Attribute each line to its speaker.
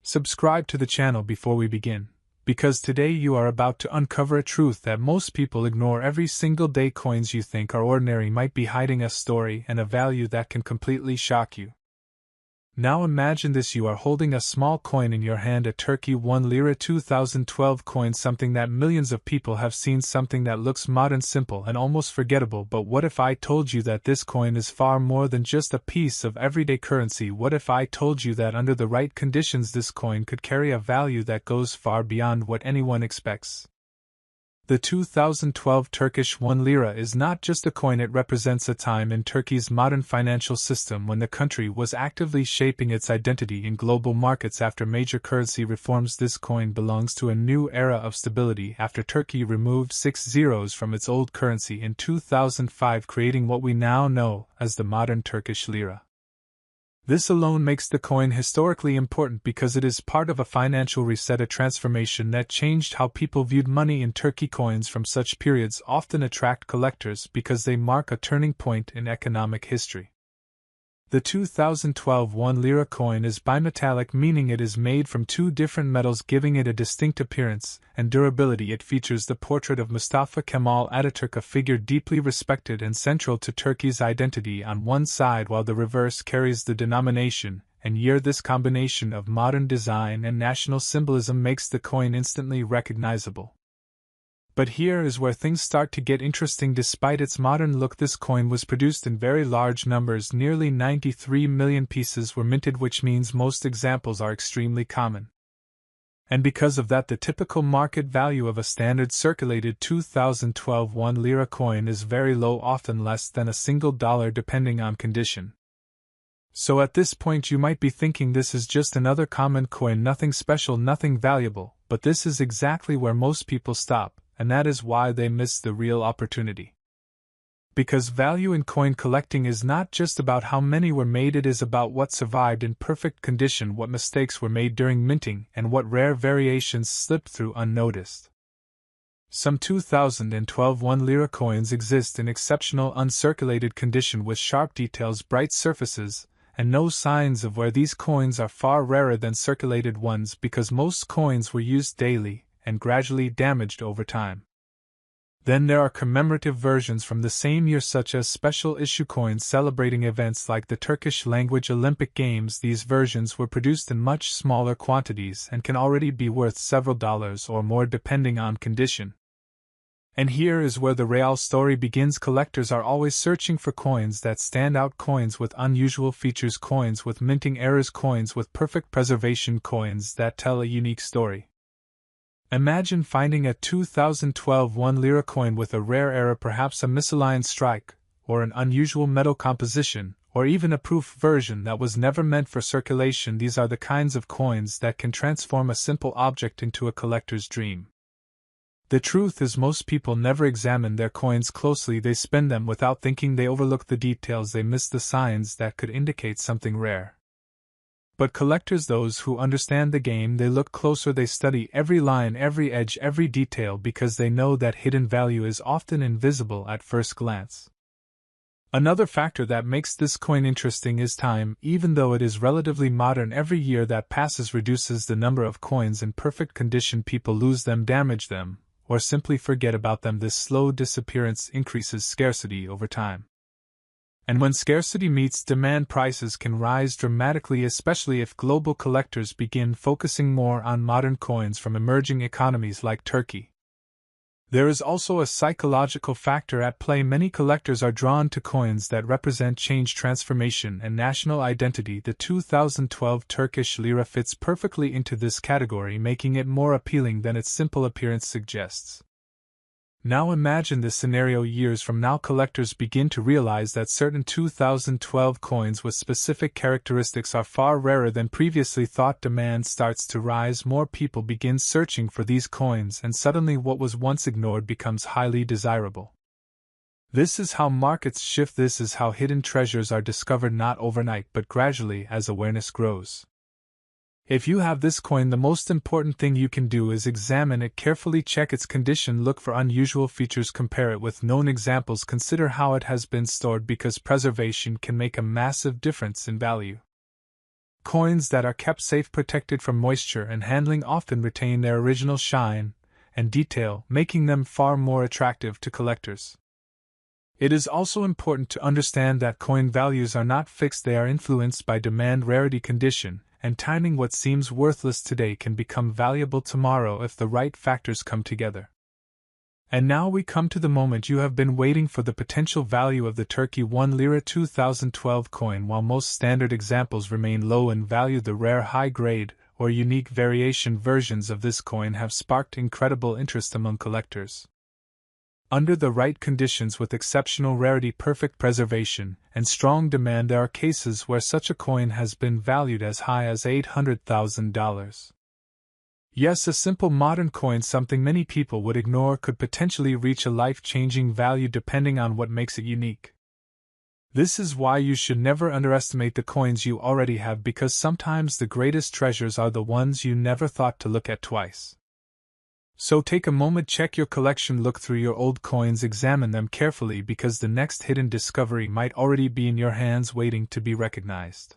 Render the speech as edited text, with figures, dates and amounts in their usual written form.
Speaker 1: Subscribe to the channel before we begin, because today you are about to uncover a truth that most people ignore every single day. Coins you think are ordinary might be hiding a story and a value that can completely shock you. Now imagine this: you are holding a small coin in your hand, a Turkey 1 Lira 2012 coin, something that millions of people have seen, something that looks modern, simple, and almost forgettable. But what if I told you that this coin is far more than just a piece of everyday currency? What if I told you that under the right conditions this coin could carry a value that goes far beyond what anyone expects? The 2012 Turkish 1 Lira is not just a coin, it represents a time in Turkey's modern financial system when the country was actively shaping its identity in global markets after major currency reforms. This coin belongs to a new era of stability after Turkey removed 6 zeros from its old currency in 2005, creating what we now know as the modern Turkish lira. This alone makes the coin historically important because it is part of a financial reset, a transformation that changed how people viewed money in Turkey. Coins from such periods often attract collectors because they mark a turning point in economic history. The 2012 1 Lira coin is bimetallic, meaning it is made from two different metals, giving it a distinct appearance and durability. It features the portrait of Mustafa Kemal Ataturk, a figure deeply respected and central to Turkey's identity, on one side, while the reverse carries the denomination and year. This combination of modern design and national symbolism makes the coin instantly recognizable. But here is where things start to get interesting. Despite its modern look, this coin was produced in very large numbers. Nearly 93 million pieces were minted, which means most examples are extremely common. And because of that, the typical market value of a standard circulated 2012 1 Lira coin is very low, often less than $1 depending on condition. So at this point you might be thinking this is just another common coin, nothing special, nothing valuable, but this is exactly where most people stop. And that is why they miss the real opportunity. Because value in coin collecting is not just about how many were made, it is about what survived in perfect condition, what mistakes were made during minting, and what rare variations slipped through unnoticed. Some 2012 1 Lira coins exist in exceptional uncirculated condition with sharp details, bright surfaces, and no signs of wear. These coins are far rarer than circulated ones because most coins were used daily and gradually damaged over time. Then there are commemorative versions from the same year, such as special issue coins celebrating events like the Turkish language Olympic Games. These versions were produced in much smaller quantities and can already be worth several dollars or more depending on condition. And here is where the real story begins. Collectors are always searching for coins that stand out, coins with unusual features, coins with minting errors, coins with perfect preservation, coins that tell a unique story. Imagine finding a 2012 1 Lira coin with a rare error, perhaps a misaligned strike, or an unusual metal composition, or even a proof version that was never meant for circulation. These are the kinds of coins that can transform a simple object into a collector's dream. The truth is, most people never examine their coins closely. They spend them without thinking, they overlook the details, they miss the signs that could indicate something rare. But collectors, those who understand the game, they look closer, they study every line, every edge, every detail, because they know that hidden value is often invisible at first glance. Another factor that makes this coin interesting is time. Even though it is relatively modern, every year that passes reduces the number of coins in perfect condition. People lose them, damage them, or simply forget about them. This slow disappearance increases scarcity over time. And when scarcity meets demand, prices can rise dramatically, especially if global collectors begin focusing more on modern coins from emerging economies like Turkey. There is also a psychological factor at play. Many collectors are drawn to coins that represent change, transformation, and national identity. The 2012 Turkish lira fits perfectly into this category, making it more appealing than its simple appearance suggests. Now imagine this scenario: years from now, collectors begin to realize that certain 2012 coins with specific characteristics are far rarer than previously thought. Demand starts to rise, more people begin searching for these coins, and suddenly what was once ignored becomes highly desirable. This is how markets shift. This is how hidden treasures are discovered, not overnight but gradually as awareness grows. If you have this coin, the most important thing you can do is examine it carefully, check its condition, look for unusual features, compare it with known examples, consider how it has been stored, because preservation can make a massive difference in value. Coins that are kept safe, protected from moisture and handling, often retain their original shine and detail, making them far more attractive to collectors. It is also important to understand that coin values are not fixed. They are influenced by demand, rarity, condition, and timing. What seems worthless today can become valuable tomorrow if the right factors come together. And now we come to the moment you have been waiting for, the potential value of the Turkey 1 Lira 2012 coin. While most standard examples remain low in value, the rare high-grade or unique variation versions of this coin have sparked incredible interest among collectors. Under the right conditions, with exceptional rarity, perfect preservation, and strong demand, there are cases where such a coin has been valued as high as $800,000. Yes, a simple modern coin, something many people would ignore, could potentially reach a life-changing value depending on what makes it unique. This is why you should never underestimate the coins you already have, because sometimes the greatest treasures are the ones you never thought to look at twice. So take a moment, check your collection, look through your old coins, examine them carefully, because the next hidden discovery might already be in your hands, waiting to be recognized.